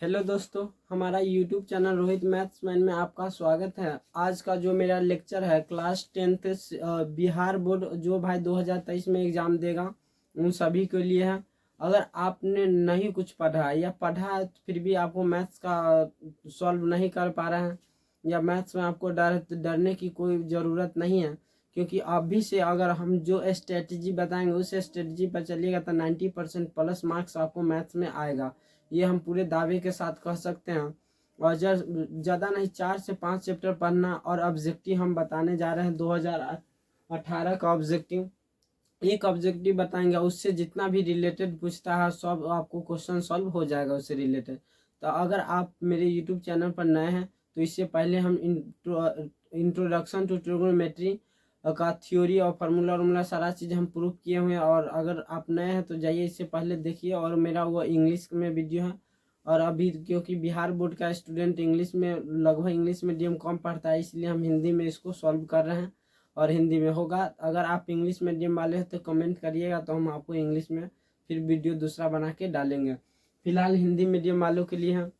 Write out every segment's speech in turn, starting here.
Hello दोस्तों, हमारा YouTube channel Rohit मैथ्समैन में आपका स्वागत है। आज का जो मेरा लेक्चर है क्लास 10th बिहार बोर्ड जो भाई 2023 में एग्ज़ाम देगा उन सभी के लिए है। अगर आपने नहीं कुछ पढ़ा या पढ़ा है फिर भी आपको मैथ्स का सॉल्व नहीं कर पा रहे हैं या मैथ्स में आपको डरने की कोई ज़रूरत नहीं है, क्योंकि अभी से अगर हम जो स्ट्रेटजी बताएंगे उस स्ट्रेटजी पर चलिएगा तो 90% प्लस मार्क्स आपको मैथ्स में आएगा। ये हम पूरे दावे के साथ कह सकते हैं। और ज़्यादा नहीं 4 से 5 चैप्टर पढ़ना और ऑब्जेक्टिव हम बताने जा रहे हैं 2018 का ऑब्जेक्टिव। एक ऑब्जेक्टिव बताएंगे, उससे जितना भी रिलेटेड पूछता है सब आपको क्वेश्चन सॉल्व हो जाएगा उससे रिलेटेड। तो अगर आप मेरे यूट्यूब चैनल पर नए हैं तो इससे पहले हम इंट्रोडक्शन टू ट्रिग्नोमेट्री का थ्योरी और फार्मूला सारा चीज़ हम प्रूव किए हुए हैं। और अगर आप नए हैं तो जाइए इससे पहले देखिए। और मेरा वो इंग्लिश में वीडियो है। और अभी क्योंकि बिहार बोर्ड का स्टूडेंट इंग्लिश में लगभग इंग्लिश मीडियम कम पढ़ता है, इसलिए हम हिंदी में इसको सॉल्व कर रहे हैं और हिंदी में होगा। अगर आप इंग्लिश मीडियम वाले हैं तो कमेंट करिएगा, तो हम आपको इंग्लिश में फिर वीडियो दूसरा बना के डालेंगे। फिलहाल हिंदी मीडियम वालों के लिए है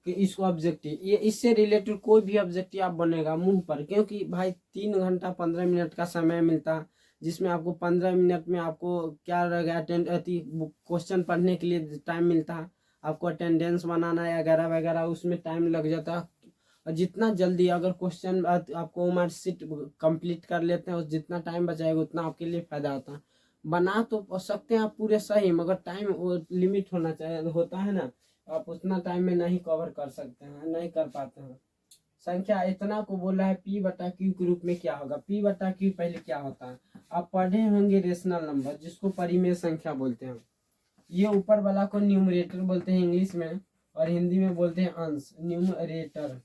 कि इसको ऑब्जेक्टिव, ये इससे रिलेटेड कोई भी ऑब्जेक्टिव आप बनेगा मुंह पर, क्योंकि भाई 3 घंटा 15 मिनट का समय मिलता है, जिसमें आपको 15 मिनट में आपको क्या रहेगा क्वेश्चन पढ़ने के लिए टाइम मिलता है। आपको अटेंडेंस बनाना या वगैरह वगैरह उसमें टाइम लग जाता है। और जितना जल्दी अगर क्वेश्चन आपको मार्कशीट कंप्लीट कर लेते हैं, उस जितना टाइम बचाएगा उतना आपके लिए फ़ायदा होता है। बना तो सकते हैं आप पूरे सही, मगर टाइम लिमिट होना चाहिए, होता है ना। आप उतना टाइम में नहीं कवर कर सकते हैं, नहीं कर पाते हैं। संख्या इतना को बोला है पी बटा क्यू के रूप में क्या होगा। पी बटा क्यू पहले क्या होता है आप पढ़े होंगे, रेशनल नंबर जिसको परिमेय संख्या बोलते हैं। ये ऊपर वाला को न्यूमरेटर बोलते हैं इंग्लिश में, और हिंदी में बोलते हैं अंश। न्यूमरेटर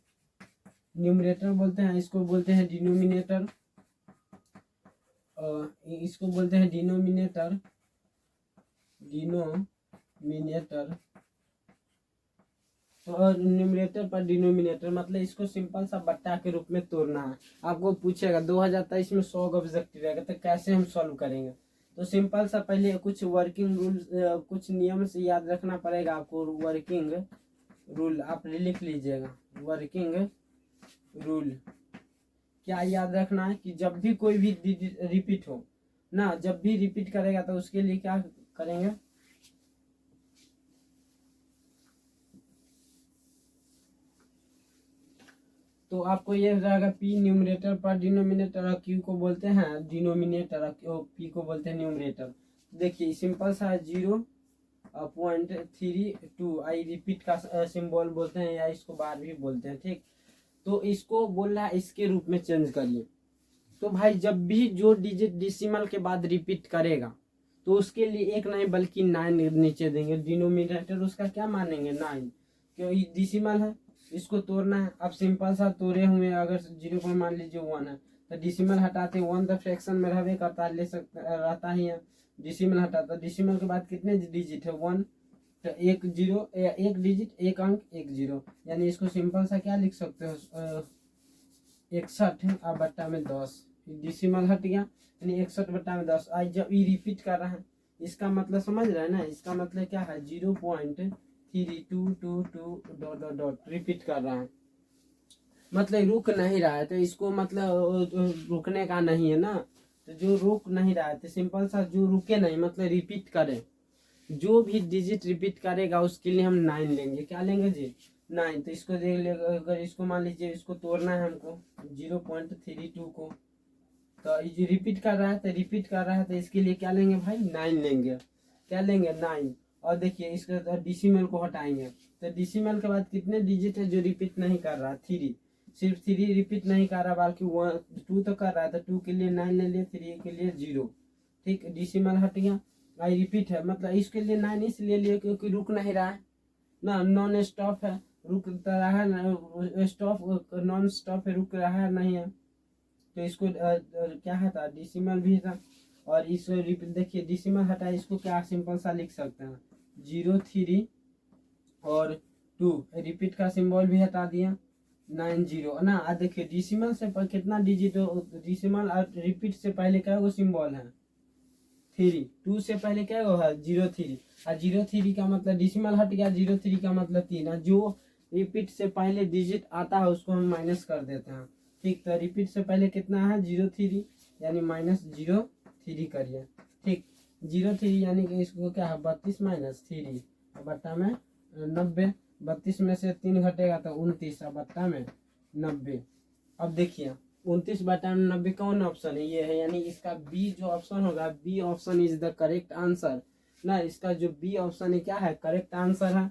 न्यूमरेटर बोलते हैं, इसको बोलते हैं डिनोमिनेटर, इसको बोलते हैं डिनोमिनेटर। डिनोमिनेटर और न्यूमरेटर पर डिनोमिनेटर मतलब इसको सिंपल सा बट्टा के रूप में तोड़ना है। आपको पूछेगा 2023 में 100 ऑब्जेक्टिव रहेगा तो कैसे हम सॉल्व करेंगे। तो सिंपल सा पहले कुछ वर्किंग रूल्स, कुछ नियम से याद रखना पड़ेगा आपको। वर्किंग रूल आप लिख लीजिएगा। वर्किंग रूल क्या याद रखना है कि जब भी कोई भी रिपीट हो ना, जब भी रिपीट करेगा तो उसके लिए क्या करेंगे, तो आपको ये रहेगा पी न्यूमरेटर पर डिनोमिनेटर, और क्यू को बोलते हैं डिनोमिनेटर और पी को बोलते हैं न्यूमरेटर। देखिए सिंपल सा 0.32 आई रिपीट का सिंबल बोलते हैं, या इसको बार भी बोलते हैं, ठीक। तो इसको बोल रहा है इसके रूप में चेंज करिए। तो भाई जब भी जो डिजिट डिसिमल के बाद रिपीट करेगा तो उसके लिए एक नहीं बल्कि 9 नीचे देंगे। डिनोमिनेटर उसका क्या मानेंगे 9, क्यों डिसिमल है, इसको तोड़ना है। अब सिंपल सा तोड़े हुए अगर 0 पर मान लीजिए 1 है तो डिसिमल हटाते 1 तो फ्रैक्शन में रहबे करता ले सकता रहता ही है। डिसिमल हटाता, डिसिमल के बाद कितने डिजिट है 1, तो एक जीरो, एक डिजिट एक अंक एक जीरो, यानी इसको सिंपल सा क्या लिख सकते हो 61 अब बट्टा में 10। डिसिमल हट गया यानी 61 बट्टा में 10। आज जब ये रिपीट कर रहा है इसका मतलब समझ रहे हैं ना, इसका मतलब क्या है 0.3222 डॉट डॉट डॉट रिपीट कर रहा है, मतलब रुक नहीं रहा है। तो इसको मतलब रुकने का नहीं है ना, तो जो रुक नहीं रहा है तो सिंपल सा जो रुके नहीं मतलब रिपीट करे, जो भी डिजिट रिपीट करेगा उसके लिए हम 9 लेंगे। क्या लेंगे जी 9। तो इसको देख ले, अगर इसको मान लीजिए इसको तोड़ना है हमको 0.32 को, तो ये रिपीट कर रहा है तो रिपीट कर रहा है तो इसके लिए क्या लेंगे भाई 9 लेंगे। क्या लेंगे 9। और देखिए इसका डिसिमल को हटाएंगे तो डिसिमल के बाद कितने डिजिट है जो रिपीट नहीं कर रहा 3, सिर्फ 3 रिपीट नहीं कर रहा बल्कि 2 तो कर रहा है, तो 2 के लिए 9 ले लिए, 3 के लिए 0, ठीक। डिसिमल हट गया, आई रिपीट है मतलब इसके लिए 9 इसलिए लिए क्योंकि रुक नहीं रहा है ना, नॉन स्टॉप है, रुक रहा है, स्टॉप नॉन स्टॉप है, रुक रहा है नहीं है। तो इसको क्या था डिसिमल भी था। और इस देखिए डिसिमल हटा, इसको क्या सिंपल सा लिख सकते हैं 0 3 और 2, रिपीट का सिंबल भी हटा दिया 9 0 ना। देखिए डिसिमल से कितना डिजिट हो, डिसिमल और रिपीट से पहले क्या वो सिंबल है 3, 2 से पहले क्या वो है 0 3, और 03 का मतलब डिसिमल हट गया, 03 का मतलब 3 है। जो रिपीट से पहले डिजिट आता है उसको हम माइनस कर देते हैं। ठीक, तो रिपीट से पहले कितना है 03, यानी -03 करिए। ठीक, 03 यानी कि इसको क्या है 32 माइनस 3 बट्टा में 90। 32 में से 3 घटेगा तो 29 बट्टा में 90। अब देखिए 29 बटा 90 कौन ऑप्शन है, ये है, यानी इसका बी जो ऑप्शन होगा, B option is the correct answer ना। इसका जो बी ऑप्शन है क्या है, करेक्ट आंसर है।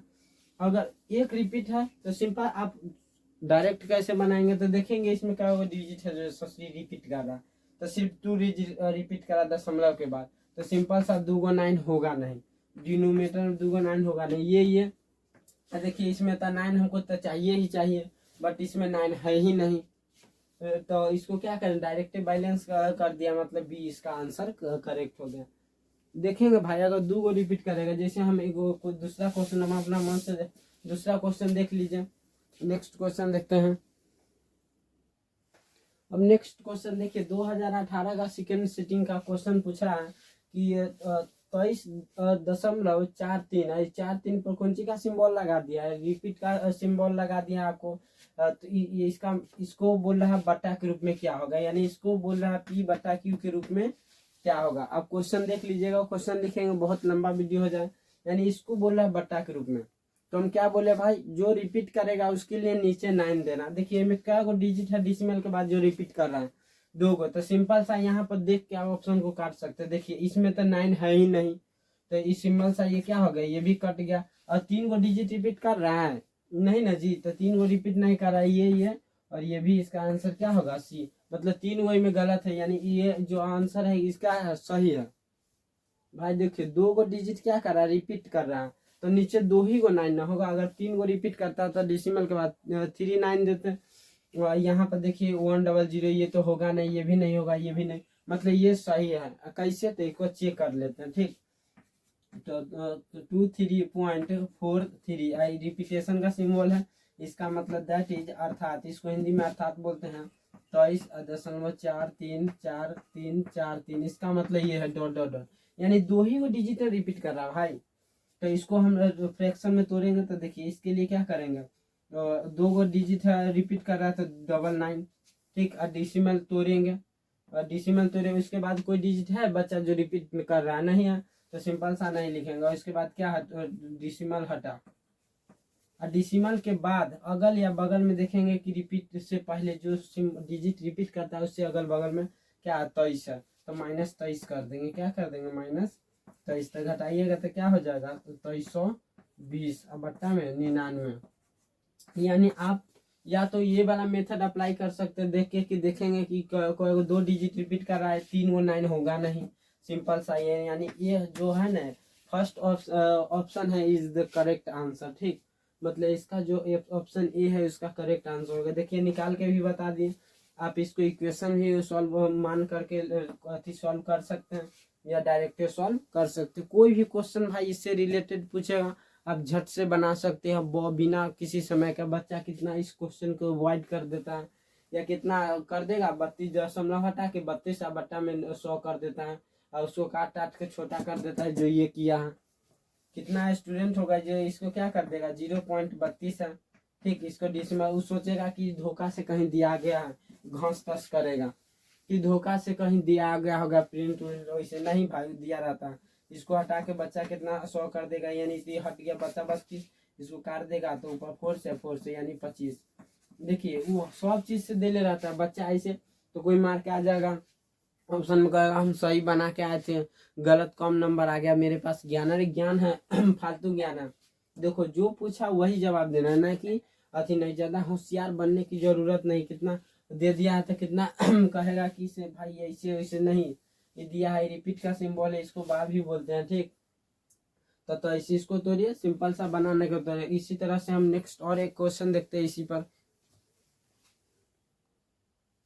अगर एक रिपीट है तो सिंपल आप डायरेक्ट कैसे बनाएंगे, तो देखेंगे इसमें क्या होगा, डिजिट है जो ससरी रिपीट कर रहा है, तो सिर्फ 2 रिपीट करा दशमलव के बाद, तो सिंपल सा 2 × 9 होगा नहीं, डिनोमिनेटर में 2 × 9 होगा नहीं। ये देखिए इसमें तो 9 हमको तो चाहिए ही चाहिए, बट इसमें 9 है ही नहीं, तो इसको क्या करें, डायरेक्ट बैलेंस कर दिया, मतलब बी इसका आंसर करेक्ट हो गया। देखेंगे भाई अगर 2 को रिपीट करेगा, जैसे हम एक कोई दूसरा क्वेश्चन, हम अपना मन से दूसरा क्वेश्चन देख लीजिए। नेक्स्ट क्वेश्चन देखते हैं। अब नेक्स्ट क्वेश्चन देखिए 2018 का सेकेंड सिटिंग का क्वेश्चन पूछ रहा है कि 23.43 है, 43 पर कौन सी का सिंबल लगा दिया है, रिपीट का सिंबल लगा दिया आपको। तो ये इसको बोल रहा है बट्टा के रूप में क्या होगा, यानी इसको बोल रहा है पी बट्टा क्यू के रूप में क्या होगा। आप क्वेश्चन देख लीजिएगा, क्वेश्चन लिखेंगे बहुत लंबा वीडियो हो जाए। यानी इसको बोल रहा है बट्टा के रूप में, तो हम क्या बोले भाई, जो रिपीट करेगा उसके लिए नीचे 9 देना। देखिए में क्या को डिजिट है डिसिमल के बाद जो रिपीट कर रहा है 2 को, तो सिंपल सा यहाँ पर देख के आप ऑप्शन को काट सकते हैं। देखिए इसमें तो 9 है ही नहीं, तो इस सिंबल सा ये क्या हो गया, ये भी कट गया। और 3 को डिजिट रिपीट कर रहा है नहीं ना जी, तो 3 को रिपीट नहीं कर रहा है ये और ये भी, इसका आंसर क्या होगा सी, मतलब 3 वही में गलत है, यानी ये जो आंसर है इसका सही है। भाई देखिए 2 को डिजिट क्या कर रहा है, रिपीट कर रहा है, तो नीचे 2 ही को 9 ना होगा। अगर 3 को रिपीट करता तो डिसिमल के बाद 3 9 देते। यहाँ पर देखिए 100, ये तो होगा नहीं, ये भी नहीं होगा, ये भी नहीं, मतलब ये सही है। कैसे, तो एक बार चेक कर लेते हैं। ठीक, तो 23.43 आई रिपीटेशन का सिंबल है, इसका मतलब दैट इज, अर्थात, इसको हिंदी में अर्थात बोलते हैं 23.434343, इसका मतलब ये है डॉट डॉट डॉट, यानी 2 ही को डिजिटल रिपीट कर रहा है भाई। तो इसको हम फ्रैक्शन में तोड़ेंगे, तो देखिए इसके लिए क्या करेंगे, 2 को डिजिट है रिपीट कर रहा है तो 99। ठीक, और डिसिमल तोड़ेंगे, और डिसिमल तोड़े उसके बाद कोई डिजिट है बच्चा जो रिपीट कर रहा है, नहीं है, तो सिंपल सा नहीं लिखेंगे। और इसके बाद क्या डिसिमल हटा, और डिसिमल के बाद अगल या बगल में देखेंगे कि रिपीट से पहले जो डिजिट रिपीट करता है उससे अगल बगल में क्या 23 है, तो -23 कर देंगे। क्या कर देंगे, -23, तक घटाइएगा तो क्या हो जाएगा, 2320 और बट्टा में 99। यानी आप या तो ये वाला मेथड अप्लाई कर सकते हैं, देख के कि देखेंगे कि कोई 2 डिजिट रिपीट कर रहा है, 3 को 9 होगा नहीं, सिंपल सा ये, यानी ये जो है ना फर्स्ट ऑप्शन है इज द करेक्ट आंसर। ठीक, मतलब इसका जो ऑप्शन ए है उसका करेक्ट आंसर होगा। देखिए निकाल के भी बता दिए, आप इसको इक्वेशन भी सॉल्व मान करके सॉल्व कर सकते हैं, या डायरेक्ट सॉल्व कर सकते हैं। कोई भी क्वेश्चन भाई इससे रिलेटेड पूछेगा आप झट से बना सकते हैं, बिना किसी समय का। बच्चा कितना इस क्वेश्चन को अवॉइड कर देता है, या कितना कर देगा, 32 हटा के 32 बट्टा में 100 कर देता है, और उसको काट काट के छोटा कर देता है, जो ये किया है। कितना स्टूडेंट होगा जो इसको क्या कर देगा, 0.32 है। ठीक, इसको डिसिमल सोचेगा कि धोखा से कहीं दिया गया है, घास तस करेगा कि धोखा से कहीं दिया गया होगा प्रिंट उन्ट, वैसे नहीं भाई दिया रहता है। इसको हटा के बच्चा कितना 100 कर देगा, यानी इसलिए हट गया बच्चा 32, इसको काट देगा तो ऊपर 4 से यानी 25। देखिए वो सब चीज से दे ले रहता है बच्चा, ऐसे तो कोई मार के आ जाएगा, ऑप्शन में कहेगा हम सही बना के आए थे, गलत कम नंबर आ गया मेरे पास, ज्ञान, अरे ज्ञान है फालतू ज्ञान है। देखो जो पूछा वही जवाब देना है, ना कि अति नहीं, ज्यादा होशियार बनने की जरूरत नहीं। कितना दे दिया है तो कितना कहेगा कि इसे भाई ऐसे वैसे नहीं, ये दिया है रिपीट का सिंबल है, इसको बार भी बोलते हैं। ठीक, तो ऐसे इसको तोड़िए, सिंपल सा बनाने को तोड़िए। इसी तरह से हम नेक्स्ट और एक क्वेश्चन देखते हैं इसी पर,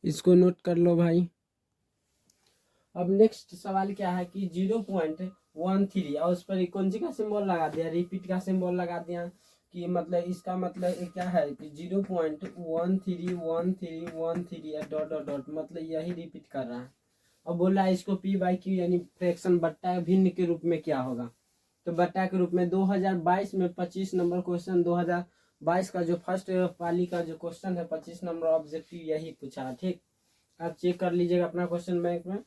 इसको नोट कर लो भाई। अब नेक्स्ट सवाल क्या है कि 0.13 और उस पर कौन सी का सिंबल लगा दिया, रिपीट का सिंबल लगा दिया, कि मतलब इसका मतलब क्या है कि 0.131313 डॉट डॉट डॉट, मतलब यही रिपीट कर रहा है। अब बोला है इसको P/Q यानी फ्रैक्शन बट्टा भिन्न के रूप में क्या होगा, तो बट्टा के रूप में 2022 में 25 नंबर क्वेश्चन, 2022 का जो फर्स्ट पाली का जो क्वेश्चन है 25 नंबर ऑब्जेक्टिव यही पूछा है। ठीक, आप चेक कर लीजिएगा अपना क्वेश्चन बैंक में।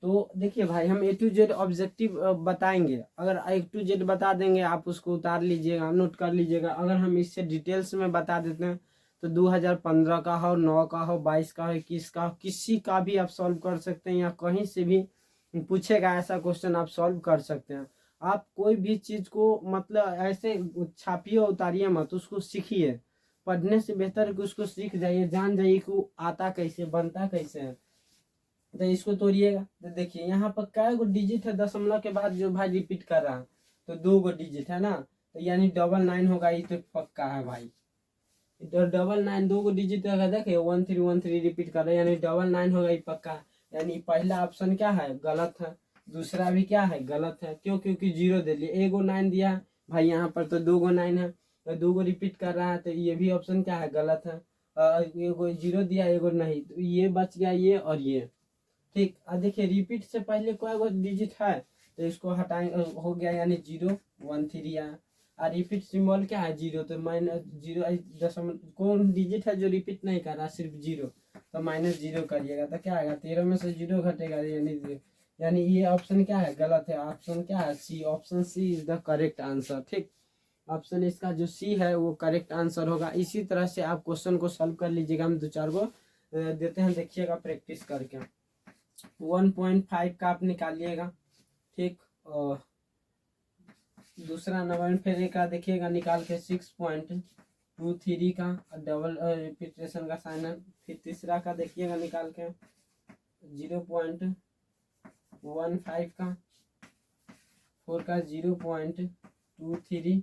तो देखिए भाई, हम A to Z ऑब्जेक्टिव बताएंगे, अगर A to Z बता देंगे आप उसको उतार लीजिएगा, नोट कर लीजिएगा। अगर हम इससे डिटेल्स में बता देते हैं तो 2015 का हो, 9 का हो, 22 का हो, 21 का हो, किसी का भी आप सॉल्व कर सकते हैं, या कहीं से भी पूछेगा ऐसा क्वेश्चन आप सॉल्व कर सकते हैं। आप कोई भी चीज़ को मतलब ऐसे छापिए उतारिए मत, उसको सीखिए। पढ़ने से बेहतर है कि उसको सीख जाइए, जान जाइए कि वो आता कैसे, बनता कैसे है। तो इसको तोड़िएगा तो देखिए यहाँ पर कै गो डिजिट है दशमलव के बाद जो भाई रिपीट कर रहा है, तो 2 गो डिजिट है ना, तो यानी 99 होगा। ये तो पक्का है भाई, तो 99 2 गो डिजिट है, देखिए 1313 रिपीट कर रहा है, यानी 99 होगा, ये पक्का है। यानी पहला ऑप्शन क्या है, गलत है। दूसरा भी क्या है, गलत है। क्यों? क्योंकि 0 दे लिए, 1 गो 9 दिया है भाई, यहाँ पर तो 2 गो 9 है, तो 2 गो रिपीट कर रहा है, तो ये भी ऑप्शन क्या है, गलत है। 1 गो 0 दिया, 1 गो नहीं, तो ये बच गया, ये और ये। ठीक, अब देखिए रिपीट से पहले कोई गो डिजिट है, तो इसको हटाएंगे, हो गया यानी 013 आया। और रिपीट सिंबल क्या है, 0, तो -0 दशमलव कौन डिजिट है जो रिपीट नहीं कर रहा, सिर्फ 0, तो -0 करिएगा तो क्या आएगा, 13 में से 0 घटेगा, यानी 0। यानी ये ऑप्शन क्या है, गलत है। ऑप्शन क्या है, C, option C is the correct answer. ठीक, ऑप्शन इसका जो सी है वो करेक्ट आंसर होगा। इसी तरह से आप क्वेश्चन को सॉल्व कर लीजिएगा। हम 2-4 गो देते हैं, देखिएगा प्रैक्टिस करके। 1.5 का आप निकालिएगा। ठीक, और दूसरा नंबर फिर एक का देखिएगा निकाल के 6.23 का डबल रिपीटेशन का साइन है। फिर तीसरा का देखिएगा निकाल के 0.15 का, 4 का 0.23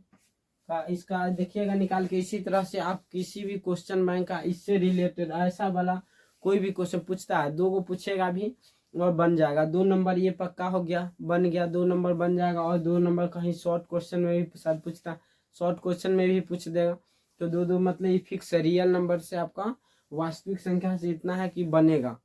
का, इसका देखिएगा निकाल के। इसी तरह से आप किसी भी क्वेश्चन बैंक का इससे रिलेटेड ऐसा वाला कोई भी क्वेश्चन पूछता है, 2 गो पूछेगा भी और बन जाएगा। 2 नंबर ये पक्का हो गया, बन गया, 2 नंबर बन जाएगा। और 2 नंबर कहीं शॉर्ट क्वेश्चन में भी शायद पूछता है, शॉर्ट क्वेश्चन में भी पूछ देगा। तो 2-2 मतलब ये फिक्स है, रियल नंबर से आपका वास्तविक संख्या से इतना है कि बनेगा।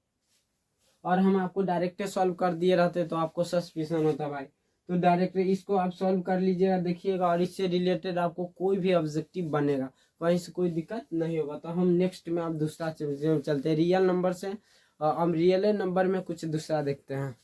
और हम आपको डायरेक्ट सॉल्व कर दिए रहते तो आपको सस्पिशन होता भाई। तो डायरेक्ट इसको आप सॉल्व कर लीजिएगा, देखिएगा, और इससे रिलेटेड आपको कोई भी ऑब्जेक्टिव बनेगा, कहीं से कोई दिक्कत नहीं होगा। तो हम नेक्स्ट में आप दूसरा चलते हैं रियल नंबर से, और हम रियल नंबर में कुछ दूसरा देखते हैं।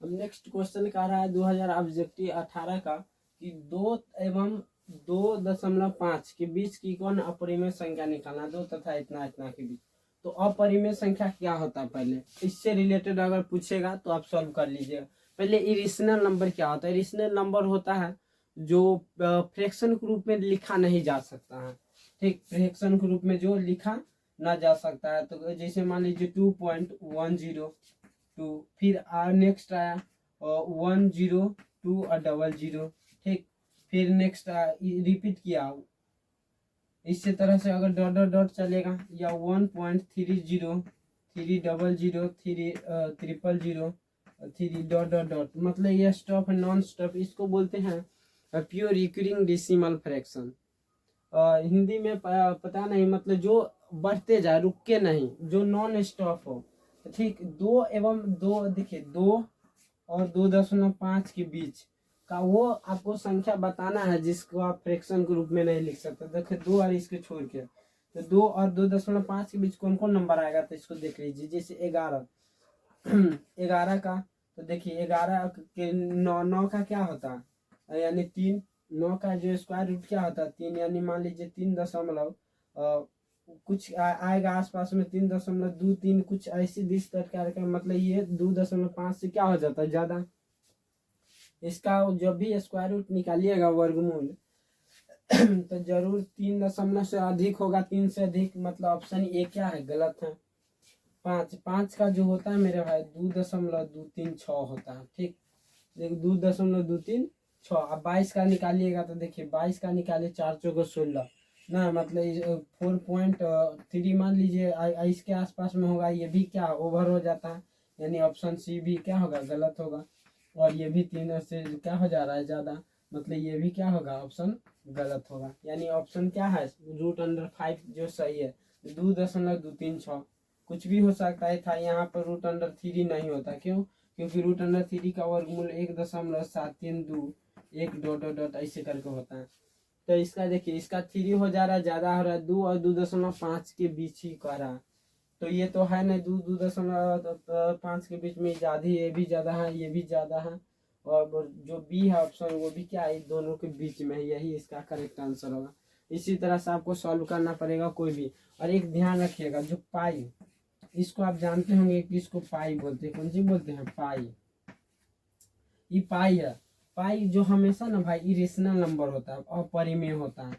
अब नेक्स्ट क्वेश्चन कह रहा है 2000 ऑब्जेक्टिव 18 का कि 2 एवं 2.5 के बीच की कौन अपरिमेय संख्या निकालना, 2 तथा इतना इतना के बीच। तो अपरिमेय संख्या क्या होता है, पहले इससे रिलेटेड अगर पूछेगा तो आप सॉल्व कर लीजिएगा। पहले इरेशनल नंबर क्या होता है, इरेशनल नंबर होता है जो फ्रैक्शन के रूप में लिखा नहीं जा सकता है। ठीक, फ्रैक्शन के रूप में जो लिखा ना जा सकता है, तो जैसे मान लीजिए 2.102, फिर नेक्स्ट आया 102 और 00। ठीक, फिर नेक्स्ट रिपीट किया, इसी तरह से अगर डॉट डॉट डॉट चलेगा, या 1.30 300 300 3 डॉट डॉट डॉट, मतलब ये स्टॉप है, नॉन स्टॉप, इसको बोलते हैं pure recurring decimal fraction. Hindi में पता नहीं, मतलब जो बढ़ते जाए, रुक के नहीं, जो नॉन स्टॉप हो। ठीक, 2 एवं 2, देखिए 2 और 2.5 के बीच का वो आपको संख्या बताना है जिसको आप फ्रैक्शन के रूप में नहीं लिख सकते। देखिए 2 और इसके छोड़ के, तो 2 और 2.5 के बीच कौन कौन नंबर आएगा, तो इसको देख लीजिए। जैसे 11 11 का, तो देखिए 11 के 9 का क्या होता है, यानी 3। 9 का जो स्क्वायर रूट क्या होता है, 3, यानी मान लीजिए 3 दशमलव कुछ आएगा आसपास में, 3.23 कुछ ऐसी दिस करके, मतलब ये 2.5 से क्या हो जाता है, ज्यादा। इसका जब भी स्क्वायर रूट निकालिएगा वर्गमूल तो जरूर 3 दशमलव से अधिक होगा, 3 से अधिक, मतलब ऑप्शन ए क्या है, गलत है। 5 का जो होता है मेरे भाई 2.236 होता है। ठीक, देखिए 2.236। अब 22 का निकालिएगा, तो देखिए 22 का निकालिए, 4 चौको 16 ना, मतलब 4.3 मान लीजिए इसके आसपास में होगा। ये भी क्या ओवर हो जाता है, यानी ऑप्शन सी भी क्या होगा, गलत होगा। और ये भी 3 से क्या हो जा रहा है, ज़्यादा, मतलब ये भी क्या होगा, ऑप्शन गलत होगा। यानी ऑप्शन क्या है, √5 जो सही है। 2.236 कुछ भी हो सकता है था, यहाँ पर √3 नहीं होता। क्यों? क्योंकि रूट अंडर 3 का वर्गमूल 1.732 1 डॉट डॉट डॉट ऐसे करके होता है। तो इसका देखिए, इसका 3 हो जा रहा है, ज्यादा हो रहा है, 2 और 2.5 के बीच ही कह रहा है। तो ये तो है नहीं, 2.5 के बीच में ज्यादा, ये भी ज्यादा है, ये भी ज्यादा है, और जो बी है ऑप्शन वो भी क्या है, दोनों के बीच में है, यही इसका करेक्ट आंसर होगा। इसी तरह से आपको सॉल्व करना पड़ेगा कोई भी। और एक ध्यान रखिएगा, जो पाई, इसको आप जानते होंगे कि इसको पाई बोलते हैं, कौन सी बोलते हैं, पाई। ये पाई है, पाई जो हमेशा ना भाई इरेशनल नंबर होता है, अपरिमेय होता है।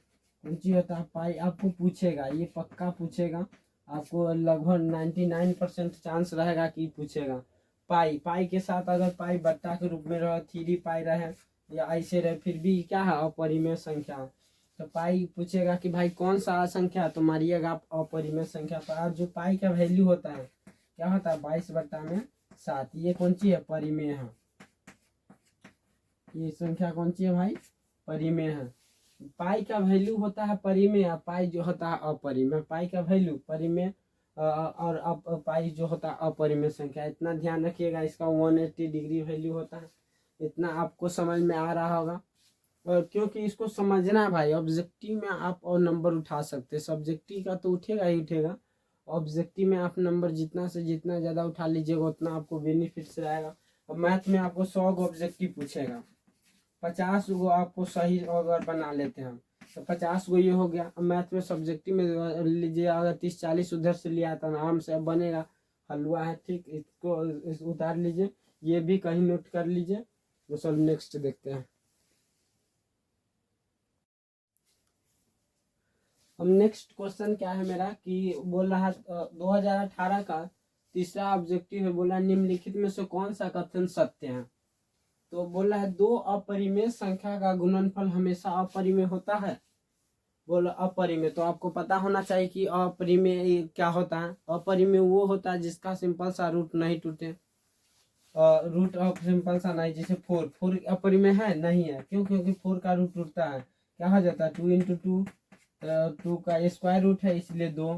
कौन सी होता है, पाई। आपको पूछेगा, ये पक्का पूछेगा, आपको लगभग 99% चांस रहेगा कि पूछेगा। पाई, पाई के साथ अगर पाई बट्टा के रूप में रहे, 3 पाई रहे या ऐसे रहे, फिर भी क्या है, अपरिमेय संख्या। तो पाई पूछेगा कि भाई कौन सा संख्या, तो मारिएगा आप अपरिमेय संख्या पर। और जो पाई का वैल्यू होता है क्या होता है, 22/7। ये कौन सी है, परिमेय है। ये संख्या कौन सी है भाई, परिमेय है। पाई का वैल्यू होता है परिमेय, पाई जो होता है अपरिमेय। पाई का वैल्यू परिमेय और पाई जो होता है अपरिमेय संख्या। इतना ध्यान रखिएगा, इसका 180 डिग्री वैल्यू होता है। इतना आपको समझ में आ रहा होगा। और क्योंकि इसको समझना भाई, ऑब्जेक्टिव में आप और नंबर उठा सकते हैं, सब्जेक्टिव का तो उठेगा ही उठेगा, ऑब्जेक्टिव में आप नंबर जितना से जितना ज़्यादा उठा लीजिएगा उतना आपको बेनिफिट्स रहेगा। और मैथ में आपको 100 ऑब्जेक्टिव पूछेगा, 50 गो आपको सही अगर बना लेते हैं तो 50 गो ये हो गया। मैथ में सब्जेक्टिव में लीजिए, अगर 30-40 उधर से लिया तो आराम से बनेगा, हलवा है। ठीक, इसको उतार लीजिए, ये भी कहीं नोट कर लीजिए। तो सब नेक्स्ट देखते हैं। अब नेक्स्ट क्वेश्चन क्या है मेरा, कि बोल रहा है 2018 का तीसरा ऑब्जेक्टिव है, बोला निम्नलिखित में से कौन सा कथन सत्य है। तो बोल रहा है, 2 अपरिमेय संख्या का गुणनफल हमेशा अपरिमेय होता है। बोलो अपरिमेय, तो आपको पता होना चाहिए कि अपरिमेय क्या होता है। अपरिमेय वो होता है जिसका सिंपल सा रूट नहीं टूटे, रूट ऑफ सिंपल सा नहीं। जैसे 4 अपरिमेय है, नहीं है, क्यों, क्योंकि 4 का रूट टूटता है, क्या हो जाता है, 2 × 2, 2 का स्क्वायर रूट है इसलिए 2।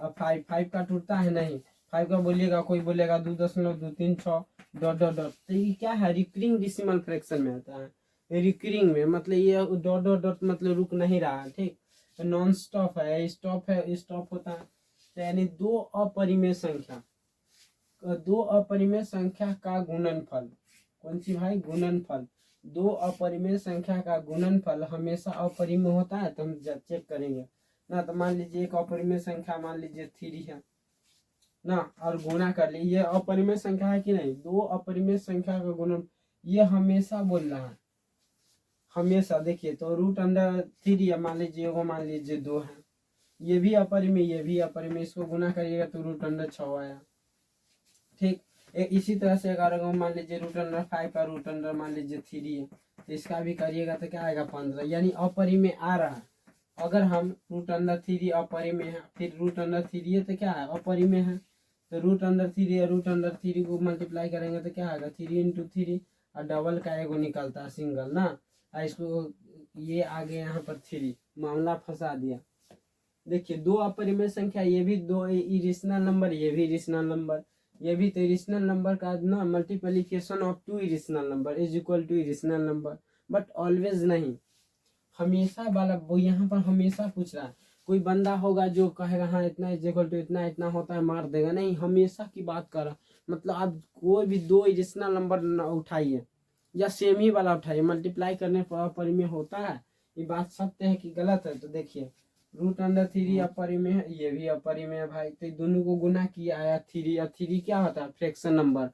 और 5 का टूटता है, नहीं। 5 का बोलिएगा, कोई बोलेगा 2.236 डॉट डॉट डॉट। तो ये क्या है, रिकरिंग डेसिमल फ्रैक्शन में आता है। रिकरिंग में मतलब ये डॉट डॉट डॉट मतलब रुक नहीं रहा है, ठीक। नॉन स्टॉप है, स्टॉप है, स्टॉप होता है। तो यानी 2 अपरिमेय संख्या, 2 अपरिमेय संख्या का गुणनफल, कौन सी भाई, गुणनफल। 2 अपरिमेय संख्या का गुणनफल हमेशा अपरिमेय होता है। तो हम चेक करेंगे ना। तो मान लीजिए एक अपरिमेय संख्या, मान लीजिए 3 है ना, और गुणा कर ली, ये अपरिमेय संख्या है कि नहीं, 2 अपरिमेय संख्या का गुणन, ये हमेशा बोल रहा है, हमेशा। देखिए, तो √3 है, मान लीजिए वो, मान लीजिए 2 है, ये भी अपरिमेय, ये भी अपरिमेय, इसको गुना करिएगा तो √6 आया, ठीक। इसी तरह से अगर मान लीजिए √5 का मान लीजिए 3 है, तो इसका भी करिएगा तो क्या आएगा, 15, यानी अपरिमेय आ रहा है। अगर हम √3 अपरिमेय है, फिर √3 है तो क्या है, अपरिमेय है। तो √3 या √3 को मल्टीप्लाई करेंगे तो क्या आएगा, 3 × 3, और डबल का एगो निकलता है सिंगल ना, और इसको ये आगे यहाँ पर 3, मामला फंसा दिया। देखिए, 2 अपरिमेय संख्या, ये भी 2 इरेशनल नंबर, ये भी इरेशनल नंबर, ये भी तो इरेशनल नंबर का ना multiplication of 2 irrational number is equal to irrational number. But always नहीं, हमेशा वाला वो यहाँ पर हमेशा पूछ रहा है। कोई बंदा होगा जो कहेगा हाँ इतना इज इक्वल टू इतना, इतना होता है, मार देगा, नहीं, हमेशा की बात कर रहा। मतलब आप कोई भी 2 इरेशनल नंबर उठाइए या सेम ही वाला उठाइए, मल्टीप्लाई करने पर अपरिमेय होता है। ये बात सत्य है कि गलत है। तो देखिए, √3 अपरिमेय है, ये भी अपरिमेय है भाई। तो दोनों को गुना किया आया 3, या 3 क्या होता है, fraction number.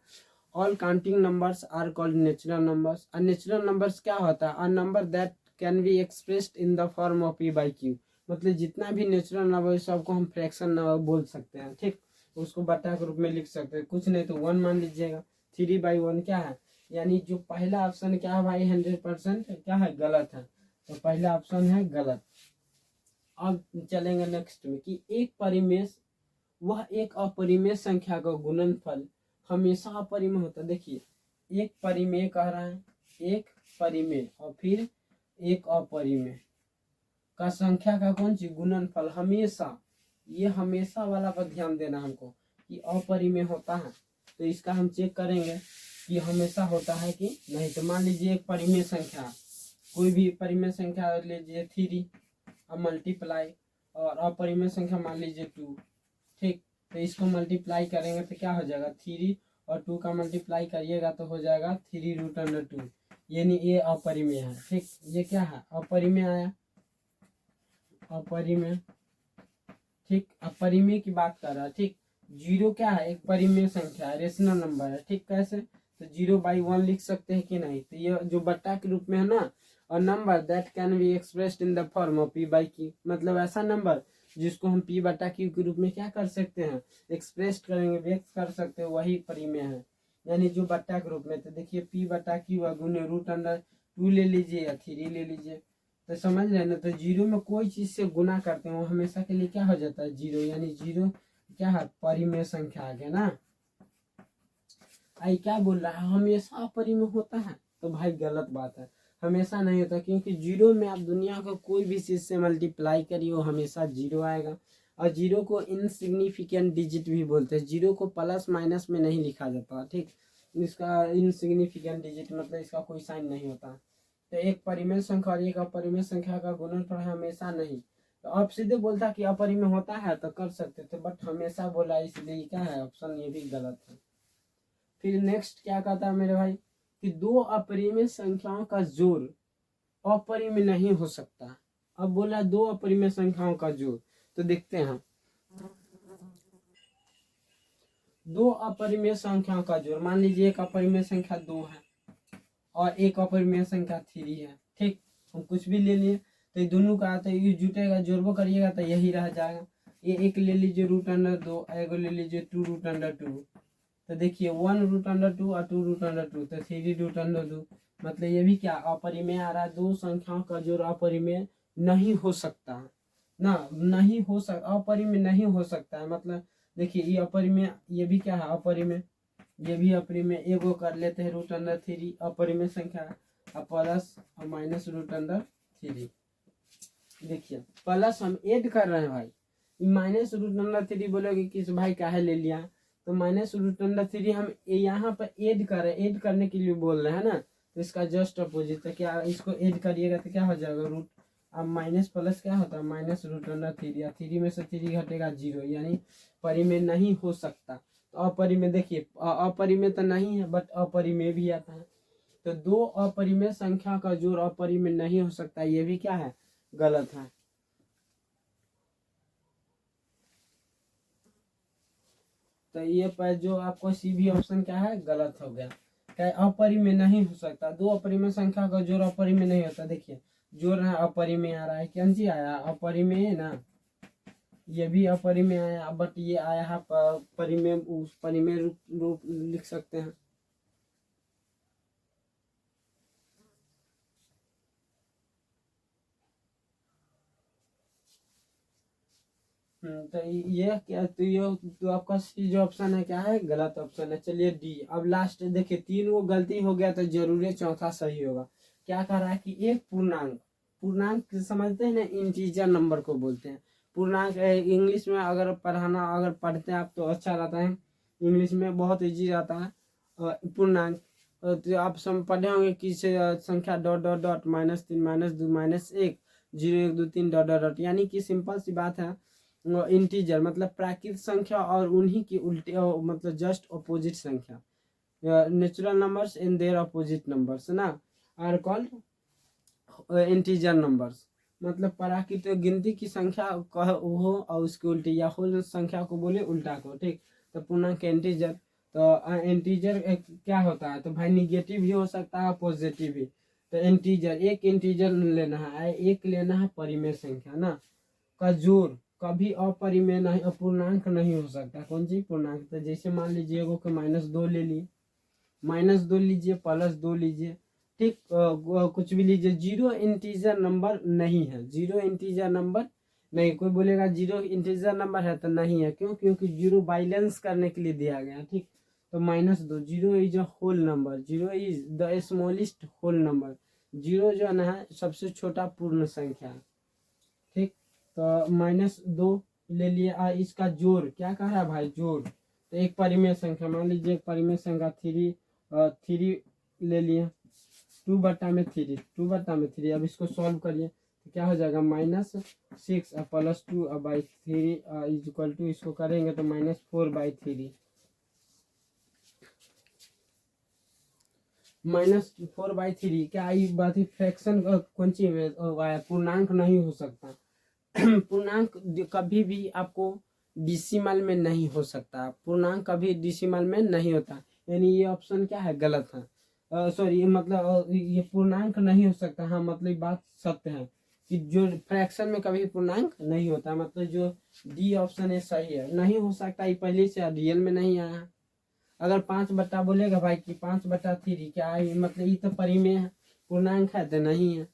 All counting numbers are called natural numbers. और नेचुरल नंबर्स क्या होता है, a number that can be expressed in the form of p/q। मतलब जितना भी नेचुरल नंबर सबको हम फ्रैक्शन नंबर बोल सकते हैं, ठीक। उसको बट्टा के रूप में लिख सकते हैं, कुछ नहीं तो 1 मान लीजिएगा। 3/1 क्या है, यानी जो पहला ऑप्शन क्या है भाई, 100% क्या है, गलत है। तो पहला ऑप्शन है गलत। अब चलेंगे नेक्स्ट में, कि एक परिमेय वह एक अपरिमेय संख्या का गुणनफल हमेशा अपरिमेय होता है। देखिए, एक परिमेय कह रहा है, एक परिमेय और फिर एक अपरिमेय का संख्या का कौन सी गुणनफल हमेशा, ये हमेशा वाला पर ध्यान देना हमको, कि अपरिमेय होता है। तो इसका हम चेक करेंगे कि हमेशा होता है कि नहीं। तो मान लीजिए एक परिमेय संख्या, कोई भी परिमेय संख्या लीजिए 3 अब मल्टीप्लाई, और अपरिमेय संख्या मान लीजिए 2, ठीक। तो इसको मल्टीप्लाई करेंगे तो क्या हो जाएगा, 3 और 2 का मल्टीप्लाई करिएगा तो हो जाएगा 3√2, यानी ये अपरिमेय है, ठीक। ये क्या है, अपरिमेय आया, अपरिमेय, ठीक। अपरिमेय की बात कर रहा है, ठीक। जीरो क्या है, एक परिमेय संख्या है, रेशनल नंबर है, ठीक। कैसे, तो 0/1 लिख सकते हैं कि नहीं। तो ये जो बट्टा के रूप में है ना, और number that can be expressed in the form of p/q, मतलब ऐसा नंबर जिसको हम p/q के रूप में क्या कर सकते हैं, एक्सप्रेस करेंगे, व्यक्त कर सकते हैं, वही परिमेय है, यानी जो बट्टा के रूप में। तो देखिए p/q गुने √2 ले लीजिए या 3 ले लीजिए, तो समझ रहे हैं ना। तो जीरो में कोई चीज से गुना करते हैं वो हमेशा के लिए क्या हो जाता है, जीरो, यानी जीरो क्या है, परिमेय संख्या आ गया ना। आई क्या बोल रहा है, हमेशा अपरिमेय होता है, तो भाई गलत बात है, हमेशा नहीं होता, क्योंकि जीरो में आप दुनिया को कोई भी चीज से मल्टीप्लाई करिए वो हमेशा जीरो आएगा। और जीरो को इनसिग्निफिकेंट डिजिट भी बोलते हैं, जीरो को प्लस माइनस में नहीं लिखा जाता, ठीक। इसका इनसिग्निफिकेंट डिजिट मतलब इसका कोई साइन नहीं होता। तो एक परिमेय संख्या और एक अपरिमेय संख्या का गुणनफल हमेशा नहीं। तो आप सीधे बोलता कि अपरिमेय होता है तो कर सकते थे, बट हमेशा बोला, इसलिए क्या है, ऑप्शन ये भी गलत है। फिर नेक्स्ट क्या कहता है मेरे भाई, कि दो अपरिमेय संख्याओं का जोड़ अपरिमेय नहीं हो सकता। अब बोला दो अपरिमेय संख्याओं का जोड़, तो देखते हैं, दो अपरिमेय संख्याओं का जोड़, मान लीजिए एक अपरिमेय संख्या 2 है और एक अपरिमेय संख्या 3 है, ठीक। हम कुछ भी ले लिए तो ये दोनों का आता है, ये जुटेगा, जोड़बो करिएगा तो यही रह जाएगा। ये एक ले लीजिए √2, एगो ले लीजिए 2√2। तो देखिए 1√2 और 2√2, तो 3√2, मतलब ये भी क्या अपरिमेय आ रहा है। दो संख्याओं का जोड़ अपरिमेय नहीं हो सकता ना, नहीं हो अपरिमेय नहीं हो सकता है, मतलब देखिए ये अपरिमेय, ये भी क्या है अपरिमेय, ये भी अपरिमेय, एगो कर लेते हैं √3 अपरिमेय संख्या, और प्लस और माइनस √3। देखिए प्लस हम ऐड कर रहे हैं भाई, माइनस √3 बोलोगे कि भाई काहे ले लिया, तो माइनस √3 हम यहाँ पर ऐड कर रहे हैं, ऐड करने के लिए बोल रहे हैं ना, तो इसका जस्ट अपोजिट है, क्या इसको ऐड करिएगा तो क्या हो जाएगा रूट, अब माइनस प्लस क्या होता है, माइनस √3, या 3 में से 3 घटेगा 0, यानी परिमेय नहीं हो सकता। तो अपरिमेय देखिए अपरिमेय तो नहीं है, बट अपरिमेय भी आता है। तो दो अपरिमेय संख्या का जोड़ अपरिमेय नहीं हो सकता, ये भी क्या है, गलत है। तो ये पर जो आपको सी भी ऑप्शन क्या है, गलत हो गया। क्या अपरिमेय नहीं हो सकता, दो अपरिमेय संख्या का जोड़ अपरिमेय नहीं होता। देखिए जोड़ है अपरिमेय आ रहा है, कौन सी आया, अपरिमेय है ना, ये भी अपरिमेय आया, बट ये आया है परिमेय, उस परिमेय रूप लिख सकते हैं। तो ये क्या, तो ये तो आपका सी जो ऑप्शन है क्या है, गलत ऑप्शन है। चलिए डी, अब लास्ट देखिए 3 वो गलती हो गया तो जरूरी चौथा सही होगा। क्या कह रहा है कि एक पूर्णांक, पूर्णांक समझते हैं ना, इंटीजर नंबर को बोलते हैं पूर्णांक। इंग्लिश में अगर पढ़ाना, अगर पढ़ते हैं आप तो अच्छा रहता है, इंग्लिश में बहुत ईजी रहता है। पूर्णांक तो आप सब पढ़े होंगे कि संख्या dot dot dot -3 -2 -1 0 1 2 3 dot dot dot, यानी कि सिंपल सी बात है, इंटीजर मतलब प्राकृत संख्या और उन्हीं की उल्टे मतलब जस्ट अपोजिट संख्या, natural numbers in their opposite numbers ना आर कॉल्ड इंटीजर नंबर्स। मतलब प्राकृत गिनती की संख्या हो और उसके उल्टे, या होल संख्या को बोले उल्टा को, ठीक। तो पूर्णांक इंटीजर, तो इंटीजर क्या होता है, तो भाई निगेटिव भी हो सकता है पॉजिटिव भी। तो इंटीजर, एक इंटीजर लेना है, एक लेना है परिमेय संख्या ना का जोड़, कभी अपरिमेय नहीं, अपूर्णांक नहीं हो सकता। कौन सी पूर्णांक, तो जैसे मान लीजिए एगो के -2 ले लिए, -2 लीजिए, +2 लीजिए, ठीक। कुछ भी लीजिए, जीरो इंटीजर नंबर नहीं है, जीरो इंटीजर नंबर नहीं। कोई बोलेगा जीरो इंटीजर नंबर है, तो नहीं है, क्यों, क्योंकि जीरो बैलेंस करने के लिए दिया गया, ठीक। तो -2, zero is a whole number, zero is the smallest whole number, zero जो है ना सबसे छोटा पूर्ण संख्या, ठीक। तो -2 ले लिए, इसका जोड़ क्या कह रहा है भाई, जोड़। तो एक परिमेय संख्या मान लीजिए, एक परिमेय संख्या 3 थ्री ले लिए, 2/3, 2/3। अब इसको सॉल्व करिए तो क्या हो जाएगा, -6 और +2/3 इज इक्वल टू, इसको करेंगे तो -4/3, -4/3। क्या ये बात ही फ्रैक्शन कौन सी पूर्णांक नहीं हो सकता। पूर्णांक कभी भी आपको डिसिमल में नहीं हो सकता, पूर्णांक कभी डिसिमल में नहीं होता, यानी ये ऑप्शन क्या है, गलत है। सॉरी, मतलब ये पूर्णांक नहीं हो सकता। हाँ, मतलब बात सत्य है कि जो फ्रैक्शन में कभी पूर्णांक नहीं होता, मतलब जो डी ऑप्शन है सही है, नहीं हो सकता। ये पहले से रियल में नहीं आया। अगर 5 बोलेगा भाई कि 5/3, क्या है मतलब ये तो परिमेय है, पूर्णांक है तो नहीं है।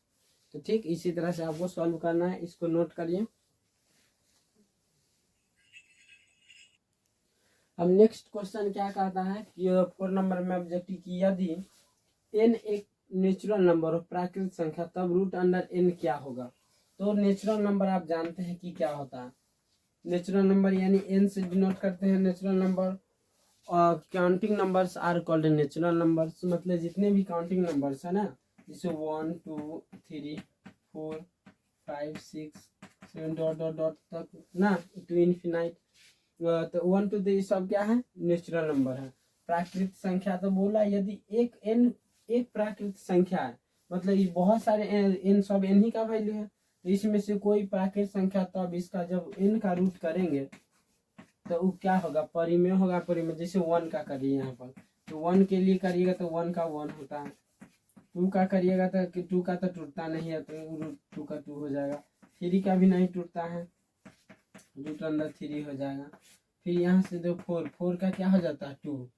तो ठीक इसी तरह से आपको सॉल्व करना है, इसको नोट करिए। अब नेक्स्ट क्वेश्चन क्या कहता है कि 4 नंबर में ऑब्जेक्टिव की यदि n एक नेचुरल नंबर हो, प्राकृतिक संख्या, तब √n क्या होगा। तो नेचुरल नंबर आप जानते हैं कि क्या होता है। नेचुरल नंबर यानी n से डिनोट करते हैं नेचुरल नंबर। और counting numbers are called natural numbers, मतलब जितने भी काउंटिंग नंबर्स है ना, जैसे 1 2 3 4 5 6 7 डॉट डॉट डॉट तक ना, टू इन्फिनाइट, तो 1 2 3 सब क्या है, नेचुरल नंबर है। प्राकृतिक संख्या तो बोला यदि एक n एक प्राकृतिक संख्या है, मतलब ये बहुत सारे n सब n ही का वैल्यू है, तो इसमें से कोई प्राकृतिक संख्या, तब इसका जब n का रूट करेंगे तो वो क्या होगा, परिमेय होगा। परिमेय जैसे 1 का करिए यहाँ पर, तो 1 के लिए करिएगा तो 1 का 1 होता है। 2 का करिएगा तो 2 का तो टूटता नहीं है, तो 2 का 2 हो जाएगा। 3 का भी नहीं टूटता है, √3 हो जाएगा। फिर यहाँ से जो 4 का क्या हो जाता है, 2।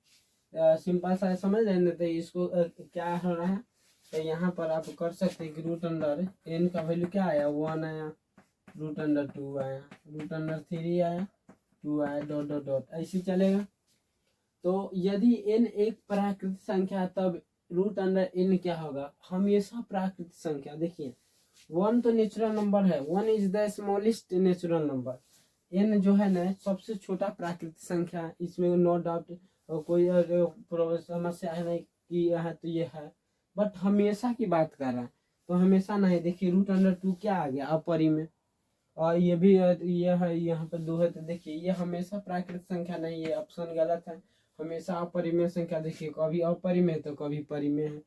सिंपल सा समझ रहे हैं, तो इसको क्या हो रहा है, तो यहाँ पर आप कर सकते हैं कि √n का वैल्यू क्या आया, 1 आया, √2 आया, √3 आया, 2 आया, डॉट डॉट डॉट, ऐसे चलेगा। तो यदि n एक प्राकृतिक संख्या है, तब √n क्या होगा, हमेशा प्राकृतिक संख्या। देखिए 1 तो नेचुरल नंबर है, 1 is the smallest natural number. n जो है ना सबसे छोटा प्राकृतिक संख्या, इसमें नो डाउट कोई समस्या है नहीं कि यह है तो ये है, बट हमेशा की बात कर रहा है, तो हमेशा नहीं। देखिए √2 क्या आ गया, अपरिमेय। और ये भी ये है, यहाँ पर 2 है, तो देखिए ये हमेशा प्राकृतिक संख्या नहीं है, ऑप्शन गलत है। हमेशा अपरिमेय संख्या, देखिए कभी अपरिमेय तो कभी परिमेय है।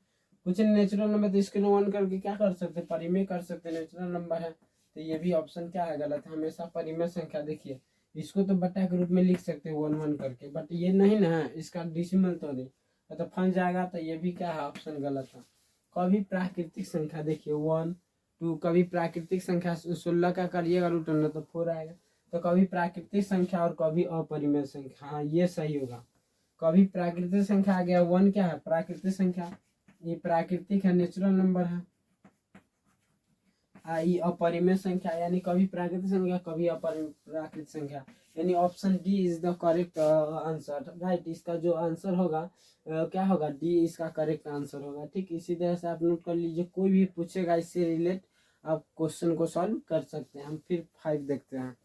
कुछ नेचुरल नंबर तो इसके 1 करके क्या कर सकते, परिमेय कर सकते, नेचुरल नंबर है, तो ये भी ऑप्शन क्या है, गलत है। हमेशा परिमेय संख्या, देखिए इसको तो बट्टा के रूप में लिख सकते हैं 1 1 करके, बट ये नहीं ना है, इसका डिसिमल तो नहीं, तो फंस जाएगा, तो ये भी क्या है, ऑप्शन गलत है। कभी प्राकृतिक संख्या, देखिए 1 2, कभी प्राकृतिक संख्या 16 का करिएगा √n तो 4 आएगा। तो कभी प्राकृतिक संख्या और कभी अपरिमेय संख्या, हाँ ये सही होगा। कभी प्राकृतिक संख्या आ गया, 1 क्या है, प्राकृतिक संख्या, ये प्राकृतिक है, नेचुरल नंबर है। ये अपरिमेय संख्या, यानी कभी प्राकृतिक संख्या कभी प्राकृतिक संख्या, यानी option D is the correct answer, right. इसका जो आंसर होगा क्या होगा, डी इसका करेक्ट आंसर होगा। ठीक इसी तरह से आप नोट कर लीजिए, कोई भी पूछेगा इससे रिलेट आप क्वेश्चन को सॉल्व कर सकते हैं। हम फिर 5 देखते हैं।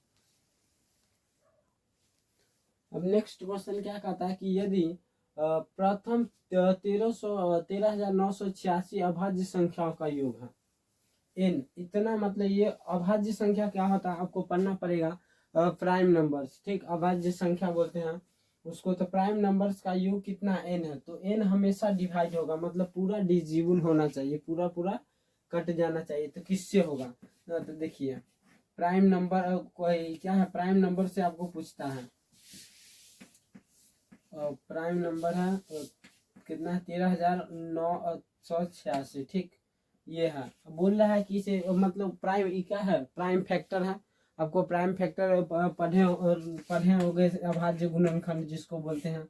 अब नेक्स्ट क्वेश्चन क्या कहता है कि यदि प्रथम 13,986 अभाज्य संख्याओं का योग है n, इतना मतलब ये अभाज्य संख्या क्या होता है आपको पढ़ना पड़ेगा, प्राइम नंबर्स। ठीक, अभाज्य संख्या बोलते हैं उसको, तो प्राइम नंबर्स का योग कितना n है, तो n हमेशा डिवाइड होगा, मतलब पूरा डिजिबल होना चाहिए, पूरा पूरा कट जाना चाहिए। तो किससे होगा, तो देखिए प्राइम नंबर कोई क्या है, प्राइम नंबर से आपको पूछता है। प्राइम नंबर है कितना, 13,986। ठीक, ये है, बोल रहा है कि इसे मतलब प्राइम क्या है, प्राइम फैक्टर है। आपको प्राइम फैक्टर पढ़े हो गए, अभाज्य गुणनखंड जिसको बोलते हैं,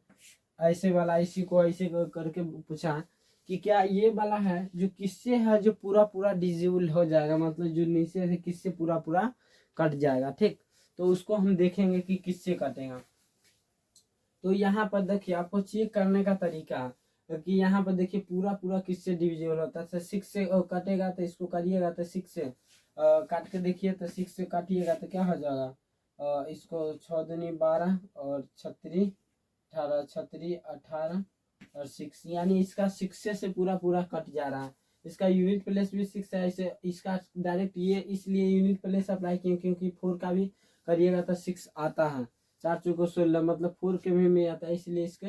ऐसे वाला, इसी को ऐसे करके पूछा कि क्या ये वाला है जो किससे है, जो पूरा पूरा डिजिबल हो जाएगा, मतलब जो नीचे से किससे पूरा पूरा कट जाएगा। ठीक, तो उसको हम देखेंगे कि किससे कटेगा। तो यहाँ पर देखिए आपको चेक करने का तरीका है कि यहाँ पर देखिए पूरा पूरा किससे डिविजिबल होता है। तो 6 से कटेगा, तो इसको करिएगा तो 6 से काट के देखिए, तो 6 से काटिएगा तो क्या हो जाएगा, इसको 6 दूनी 12 और 36 18 36 18 और 6, यानी इसका 6 से पूरा पूरा कट जा रहा है। इसका यूनिट प्लेस भी 6 है, ऐसे इसका डायरेक्ट ये इसलिए यूनिट प्लेस अप्लाई किए क्योंकि 4 का भी करिएगा तो 6 आता है। 4 चौको 16 मतलब 4 के भी में आता है, इसलिए इसके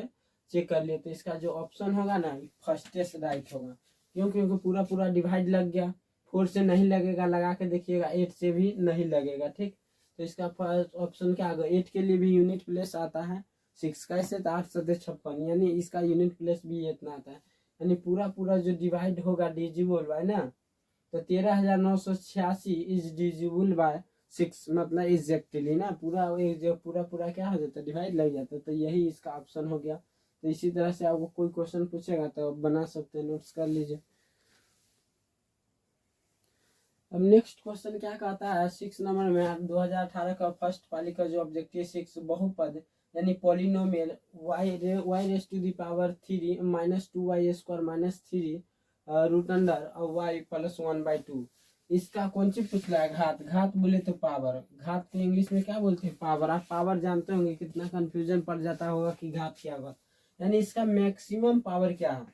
चेक कर लिए। तो इसका जो ऑप्शन होगा ना फर्स्टेस्ट राइट होगा। क्यों? क्योंकि पूरा पूरा डिवाइड लग गया। 4 से नहीं लगेगा, लगा के देखिएगा 8 से भी नहीं लगेगा। ठीक, तो इसका फर्स्ट ऑप्शन क्या होगा? 8 के लिए भी यूनिट प्लेस आता है 6 का, इससे तो 8 सतह 56, यानी इसका यूनिट प्लेस भी इतना आता है। यानी पूरा पूरा जो डिवाइड होगा डिजिबल बाय ना, तो 13,986 इज डिजिबल बाय 6, मतलब एग्जैक्टली ना पूरा जो पूरा पूरा क्या हो जाता है डिवाइड लग जाता है। तो यही इसका ऑप्शन हो गया। तो इसी तरह से आपको कोई क्वेश्चन पूछेगा तो आप बना सकते हैं, नोट्स कर लीजिए। अब नेक्स्ट क्वेश्चन क्या कहता है 6 नंबर में 2018 का फर्स्ट पाली का जो ऑब्जेक्टिव 6 बहुपद यानी polynomial y raise to the power 3 minus 2y square minus 3 root under y plus 1/2, इसका कौन सी पूछ रहा है? घात। घात बोले तो पावर, घात को इंग्लिश में क्या बोलते हैं? पावर। आप पावर जानते होंगे, कितना कंफ्यूजन पड़ जाता होगा कि घात क्या होगा। यानी इसका मैक्सिमम पावर क्या है?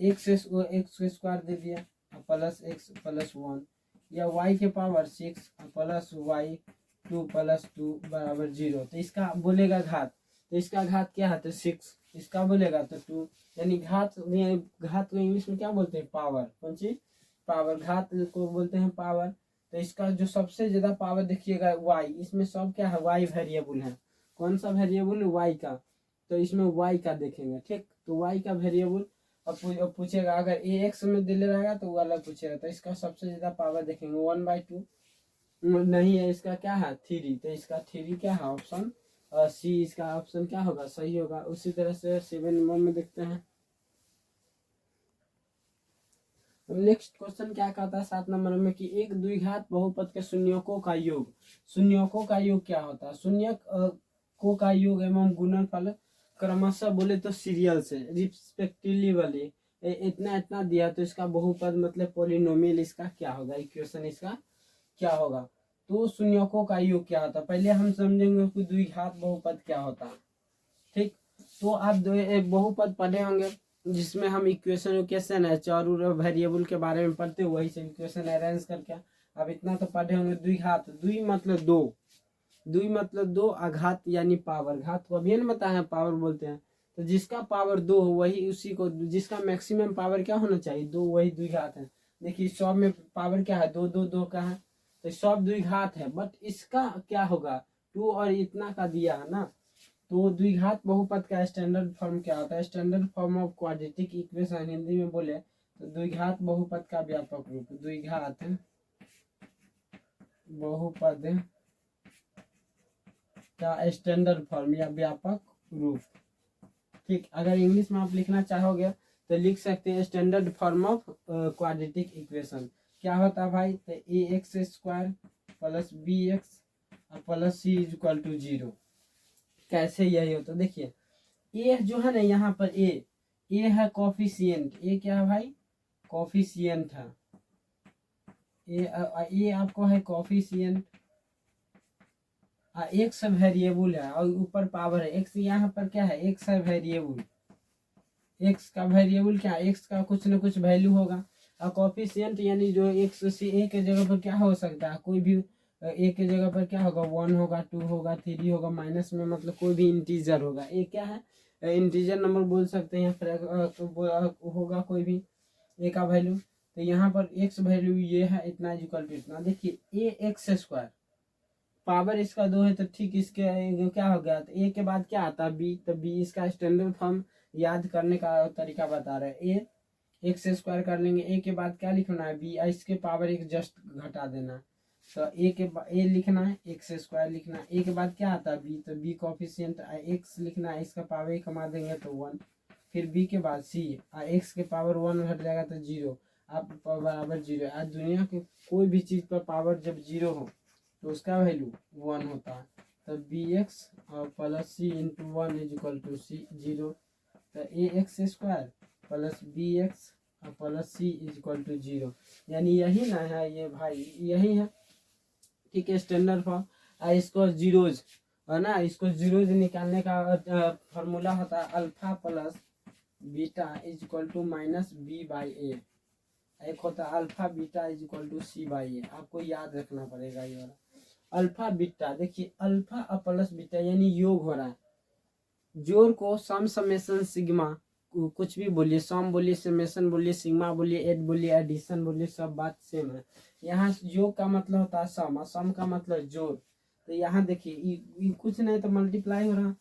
एक्स स्क्वायर दे दिया प्लस x प्लस 1, या y के पावर 6 प्लस y 2 प्लस 2 बराबर 0। तो इसका बोलेगा घात, तो इसका घात क्या है? तो 6। इसका बोलेगा तो 2, यानी घात को इंग्लिश में क्या बोलते हैं? पावर। कौन सी? पावर। घात को बोलते हैं पावर। तो इसका जो सबसे ज्यादा पावर देखिएगा y, इसमें सब क्या है? y वेरिएबल है। कौन सा वेरिएबल? y का। तो इसमें y का देखेंगे। ठीक, तो y का वेरिएबल अब पूछेगा, अगर ए एक्स में दिले रहेगा तो वो अलग पूछेगा। तो इसका सबसे ज्यादा पावर देखेंगे 1/2 नहीं है, इसका क्या है? 3। तो इसका 3 क्या है? ऑप्शन सी इसका ऑप्शन क्या होगा? सही होगा। उसी तरह से 7 नंबर में देखते हैं। नेक्स्ट क्वेश्चन क्या कहता है 7 नंबर में कि एक द्विघात बहुपद के शून्यकों का योग। शून्यकों का योग क्या होता है? शून्यकों का योग एवं गुणनफल क्रमशः बोले तो सीरियल से रिस्पेक्टिवली वाली इतना इतना दिया, तो इसका बहुपद मतलब पॉलिनोमियल इसका क्या होगा? इक्वेशन इसका क्या होगा? तो शून्यकों का योग क्या होता है पहले हम समझेंगे कि द्विघात बहुपद क्या होता है। ठीक, तो आप एक बहुपद पढ़े होंगे जिसमें हम इक्वेशन है चारों वेरिएबल के बारे में पढ़ते हैं, वही से इक्वेशन अरेंज करके अब इतना तो पढ़े होंगे। द्विघात, द्वि मतलब दो, द्वि मतलब दो, आघात यानी पावर। घात को अभी न बताया पावर बोलते हैं। तो जिसका पावर 2 हो वही उसी को, जिसका मैक्सिमम पावर क्या होना चाहिए? 2, वही द्विघात है। देखिए 100 में पावर क्या है? 2 2 2 का है, तो 100 द्विघात है। बट इसका क्या होगा? 2 और इतना का दिया है ना। तो द्विघात बहुपद का स्टैंडर्ड फॉर्म क्या होता है? Standard form of quadratic equation Hindi में बोले तो द्विघात बहुपद का व्यापक रूप। द्विघात बहुपद का स्टैंडर्ड फॉर्म या व्यापक रूप। ठीक, अगर इंग्लिश में आप लिखना चाहोगे तो लिख सकते हैं standard form of quadratic equation. क्या होता है भाई? तो a x square plus b x plus c is equal to 0। कैसे यही होता है? देखिए ए जो है ना, यहाँ पर ए है कॉफिशिएंट। ए क्या है भाई? कॉफिशिएंट है। ए आपको है कॉफिशिएंट। एक्स वेरिएबल है और ऊपर पावर है एक्स। यहाँ पर क्या है? एक्स है वेरिएबल। एक्स का वेरिएबल क्या है? एक्स का कुछ न कुछ वैल्यू होगा। और कॉफिशिएंट यानी जो एक्स से ए के जगह पर क्या हो सकता है? कोई भी ए के जगह पर क्या होगा? 1 होगा, 2 होगा, 3 होगा, माइनस में मतलब कोई भी इंटीजर होगा। ए क्या है? इंटीजर नंबर बोल सकते हैं, होगा कोई भी ए का वैल्यू। तो यहाँ पर एक्स वैल्यू ये है इतना इक्वल टू इतना। देखिए ए एक्स स्क्वायर, पावर इसका 2 है तो ठीक इसके क्या हो गया? तो ए के बाद क्या आता है? बी। तो बी इसका स्टैंडर्ड फॉर्म याद करने का तरीका बता रहे हैं। ए एक्स स्क्वायर कर लेंगे, ए के बाद क्या लिखना है? बी। इसके पावर एक जस्ट घटा देना। तो ए लिखना है, एक्स स्क्वायर लिखना है। ए के बाद क्या आता है? बी। तो बी कॉफिशिएंट एक्स लिखना है, इसका पावर एक कमा देंगे तो 1। फिर बी के बाद सी, एक्स के पावर 1 घट जाएगा तो 0, आप बराबर 0। आज दुनिया के कोई भी चीज़ पर पावर जब 0 हो तो उसका वैल्यू 1 होता है। तो बी एक्स और plus c into 1 is equal to c 0। तो a x square plus b x और plus c is equal to 0, यानी यही ना है ये भाई, यही है। ठीक है, स्टैंडर्ड फॉर्म। इसको जीरोज है ना, इसको जीरोज निकालने का फार्मूला होता है alpha plus beta is equal to minus b by a, एक होता है alpha beta is equal to c by a. आपको याद रखना पड़ेगा ये वाला अल्फा बीटा। देखिए अल्फा और प्लस बीटा यानी योग हो रहा है, जोड़ को सम समेशन सिग्मा, कुछ भी बोलिए, सम बोलिए, समेशन बोलिए, सिग्मा बोलिए, एड बोलिए, एडिशन बोलिए, सब बात सेम है। यहाँ योग का मतलब होता है सम, और सम का मतलब जोड़। तो यहाँ देखिए कुछ नहीं तो मल्टीप्लाई हो रहा,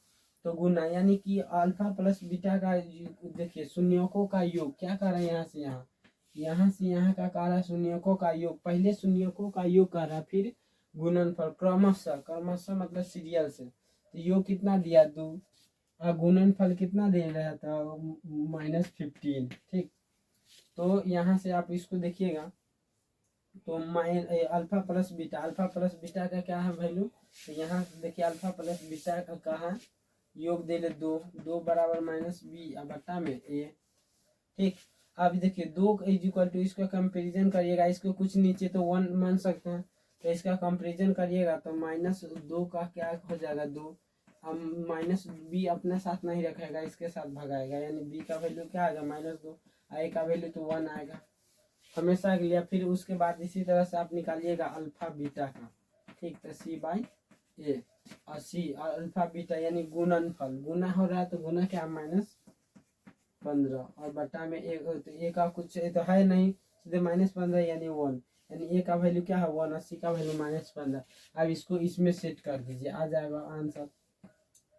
तो गुना, यानी कि अल्फा प्लस बीटा का देखिए शून्यकों का योग क्या कर रहा है, यहाँ से यहाँ, यहाँ से यहाँ का कर रहा है शून्यकों का योग, पहले शून्यकों का योग कर रहा है, फिर गुणनफल क्रमशः, क्रमशः मतलब सीरियल से। तो योग कितना दिया 2, और गुणनफल कितना दे रहा था -15। ठीक, तो यहाँ से आप इसको देखिएगा तो alpha plus beta, alpha plus beta का क्या है वैल्यू, तो यहाँ देखिए अल्फा प्लस बीटा का कहा योग दे ले 2, 2 बराबर माइनस बी और बट्टा में ए। ठीक, अब देखिए 2 इज इक्वल टू, इसका कंपेरिजन करिएगा, इसको कुछ नीचे तो 1 मान सकते हैं, तो इसका कंपेरिजन करिएगा तो -2 का क्या हो जाएगा 2, हम माइनस बी अपने साथ नहीं रखेगा, इसके साथ भगाएगा, यानी बी का वैल्यू क्या आएगा -2, ए का वैल्यू तो 1 आएगा हमेशा के लिए। फिर उसके बाद इसी तरह से आप निकालिएगा अल्फा बीटा का। ठीक, तो सी बाई ए, और सी और अल्फा बीटा यानी गुणनफल, गुना हो रहा है तो गुना क्या -15 और बटा में एक, तो ए का कुछ तो है नहीं, सीधे -15 यानी 1, यानी ए का वैल्यू क्या है 1 और सी का वैल्यू -15। अब इसको इसमें सेट कर दीजिए, आ जाएगा आंसर।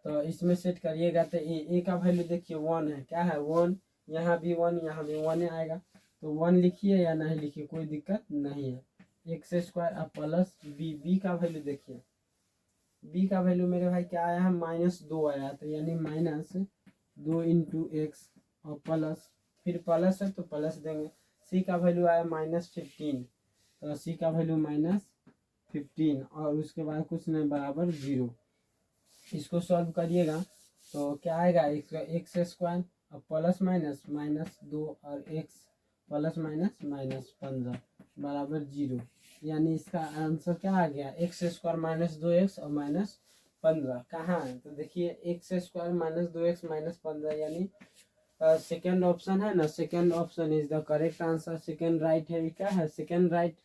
तो इसमें सेट करिएगा तो ए का वैल्यू देखिए 1 है, क्या है 1, यहाँ भी 1, यहाँ भी 1 आएगा, तो 1 लिखिए या नहीं लिखिए कोई दिक्कत नहीं है। एक्स स्क्वायर अब प्लस बी का वैल्यू देखिए, बी का वैल्यू मेरे भाई क्या आया है -2 आया, तो यानी -2 इंटू एक्स और प्लस, फिर प्लस है तो प्लस देंगे। सी का वैल्यू आया -15, तो सी का वैल्यू -15 और उसके बाद कुछ नहीं बराबर 0। इसको सॉल्व करिएगा तो क्या आएगा, एक्स स्क्वायर और प्लस माइनस -2 और एक्स प्लस माइनस -15 बराबर 0, यानी इसका आंसर क्या आ गया, एक्स स्क्वायर -2x और -15 कहाँ है, तो देखिए एक्स स्क्वायर -2x -15 यानी सेकेंड ऑप्शन है ना, second option is the correct answer. Second right है, क्या है सेकेंड राइट,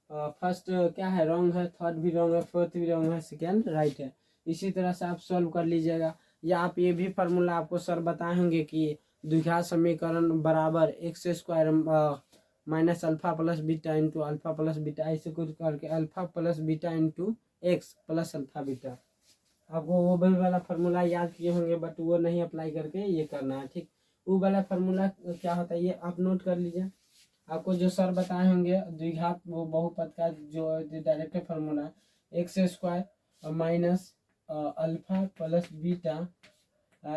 फर्स्ट क्या है रॉन्ग है, थर्ड भी रॉन्ग है, फोर्थ भी रॉन्ग है, सेकेंड राइट है। इसी तरह से आप सॉल्व कर लीजिएगा, या आप ये भी फार्मूला आपको सर बताए होंगे कि द्विघात समीकरण बराबर x square minus alpha plus beta into alpha plus beta, ऐसे कुछ करके alpha plus beta into x plus alpha beta. आपको वो भी वाला फार्मूला याद किए होंगे बट वो नहीं अप्लाई करके ये करना है। ठीक, वो वाला फार्मूला क्या होता है ये आप नोट कर लीजिए, आपको जो सर बताए होंगे द्विघात वो बहुपद का जो डायरेक्ट फार्मूला है, x square minus alpha plus beta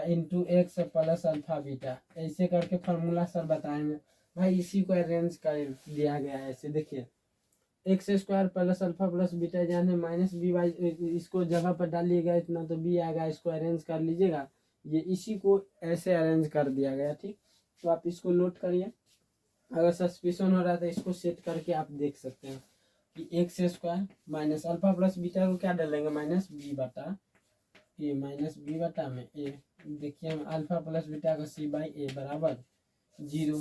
into x plus alpha beta, ऐसे करके फार्मूला सर बताएंगे भाई। इसी को अरेंज कर दिया गया है, ऐसे देखिए x square plus alpha plus beta जाने माइनस बी बाई, इसको जगह पर डालिएगा इतना तो बी आएगा, इसको अरेंज कर लीजिएगा, ये इसी को ऐसे अरेंज कर दिया गया। ठीक, तो आप इसको नोट करिए, अगर सस्पिशन हो रहा है तो इसको सेट करके आप देख सकते हैं कि x square minus alpha plus beta को क्या डालेंगे माइनस बी बटा में ए। देखिए हम अल्फा प्लस बीटा का सी बाई ए बराबर 0।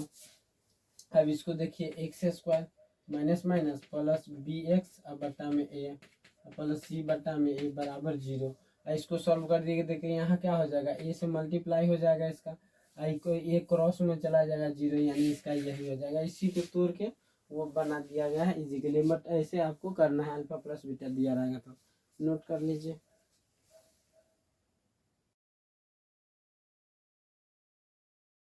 अब इसको देखिए x square minus minus plus b x और बटा में ए प्लस सी बटा में ए बराबर 0। इसको सॉल्व कर दिए, देखिए यहाँ क्या हो जाएगा, ए से मल्टीप्लाई हो जाएगा, इसका आई को ए क्रॉस में चला जाएगा 0, यानी इसका यही हो जाएगा। इसी को तोड़ के वो बना दिया गया है इजी के लिए, बट ऐसे आपको करना है, अल्फा प्लस बीटा दिया रहेगा तो नोट कर लीजिए।